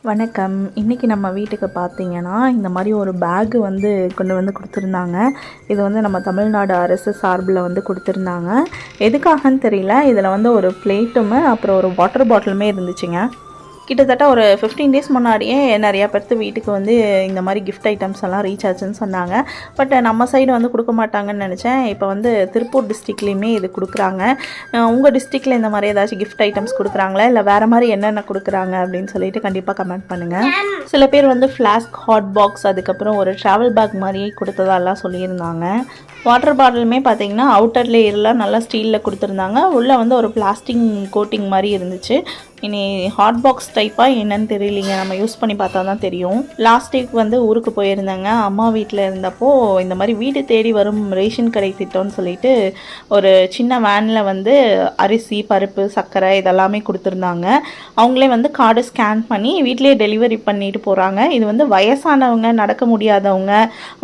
வணக்கம். இன்றைக்கி நம்ம வீட்டுக்கு பார்த்தீங்கன்னா, இந்த மாதிரி ஒரு பேகு வந்து கொண்டு வந்து கொடுத்துருந்தாங்க. இது வந்து நம்ம தமிழ்நாடு அரசு சார்பில் வந்து கொடுத்துருந்தாங்க. எதுக்காகன்னு தெரியல. இதில் வந்து ஒரு பிளேட்டுமே அப்புறம் ஒரு வாட்டர் பாட்டிலுமே இருந்துச்சுங்க. கிட்டத்தட்ட ஒரு 15 டேஸ் முன்னாடியே நிறையா பேர்த்து வீட்டுக்கு வந்து இந்த மாதிரி கிஃப்ட் ஐட்டம்ஸ் எல்லாம் ரீச் ஆச்சுன்னு சொன்னாங்க. பட் நம்ம சைடு வந்து கொடுக்க மாட்டாங்கன்னு நினச்சேன். இப்போ வந்து திருப்பூர் டிஸ்ட்ரிக்ட்லேயுமே இது கொடுக்குறாங்க. உங்கள் டிஸ்ட்ரிக்டில் இந்த மாதிரி ஏதாச்சும் கிஃப்ட் ஐட்டம்ஸ் கொடுக்குறாங்களா, இல்லை வேறு மாதிரி என்னென்ன கொடுக்குறாங்க அப்படின்னு சொல்லிட்டு கண்டிப்பாக கமெண்ட் பண்ணுங்கள். சில பேர் வந்து ஃப்ளாஸ்க், ஹாட் பாக்ஸ், அதுக்கப்புறம் ஒரு ட்ராவல் பேக் மாதிரியே கொடுத்ததெல்லாம் சொல்லியிருந்தாங்க. வாட்டர் பாட்டிலுமே பார்த்தீங்கன்னா அவுட்டர் லேயர்லாம் நல்லா ஸ்டீலில் கொடுத்துருந்தாங்க. உள்ளே வந்து ஒரு பிளாஸ்டிக் கோட்டிங் மாதிரி இருந்துச்சு. இனி ஹாட் பாக்ஸ் டைப்பாக என்னன்னு தெரியலிங்க, நம்ம யூஸ் பண்ணி பார்த்தா தான் தெரியும். லாஸ்ட் வீக் வந்து ஊருக்கு போயிருந்தேங்க. அம்மா வீட்டில் இருந்தப்போ இந்த மாதிரி வீடு தேடி வரும் ரேஷன் கடை திட்டம்னு சொல்லிட்டு ஒரு சின்ன வேனில் வந்து அரிசி, பருப்பு, சர்க்கரை இதெல்லாமே கொடுத்துருந்தாங்க. அவங்களே வந்து கார்டு ஸ்கேன் பண்ணி வீட்டிலே டெலிவரி பண்ணிட்டு போகிறாங்க. இது வந்து வயசானவங்க, நடக்க முடியாதவங்க,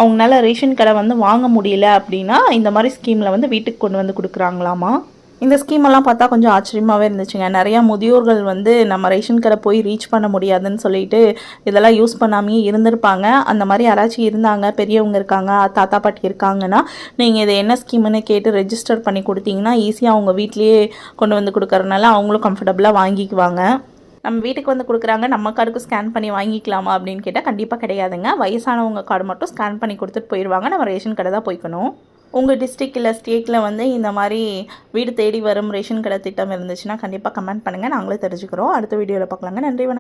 அவங்களால ரேஷன் கடை வந்து வாங்க முடியல அப்படின்னா இந்த மாதிரி ஸ்கீமில் வந்து வீட்டுக்கு கொண்டு வந்து கொடுக்குறாங்களாமா. இந்த ஸ்கீமெல்லாம் பார்த்தா கொஞ்சம் ஆச்சரியமாகவே இருந்துச்சுங்க. நிறையா முதியோர்கள் வந்து நம்ம ரேஷன் கடை போய் ரீச் பண்ண முடியாதுன்னு சொல்லிட்டு இதெல்லாம் யூஸ் பண்ணாமே இருந்திருப்பாங்க. அந்த மாதிரி யாராச்சும் இருந்தாங்க, பெரியவங்க இருக்காங்க, தாத்தா பாட்டி இருக்காங்கன்னா நீங்கள் இதை என்ன ஸ்கீம்னு கேட்டு ரெஜிஸ்டர் பண்ணி கொடுத்தீங்கன்னா ஈஸியாக அவங்க வீட்லேயே கொண்டு வந்து கொடுக்கறதுனால அவங்களும் கம்ஃபர்டபுளாக வாங்கிக்குவாங்க. நம்ம வீட்டுக்கு வந்து கொடுக்குறாங்க, நம்ம கார்டுக்கு ஸ்கேன் பண்ணி வாங்கிக்கலாமா அப்படின்னு கேட்டால் கண்டிப்பாக கிடையாதுங்க. வயசானவங்க கார்டு மட்டும் ஸ்கேன் பண்ணி கொடுத்துட்டு போயிடுவாங்க. நம்ம ரேஷன் கடை தான் போய்க்கணும். உங்கள் டிஸ்ட்ரிக்ட் இல்லை ஸ்டேட்டில் வந்து இந்த மாதிரி வீடு தேடி வரும் ரேஷன் கடை திட்டம் இருந்துச்சுன்னா கண்டிப்பாக கமெண்ட் பண்ணுங்கள். நாங்களே தெரிஞ்சுக்கிறோம். அடுத்த வீடியோவில் பார்க்கலாங்க. நன்றி, வணக்கம்.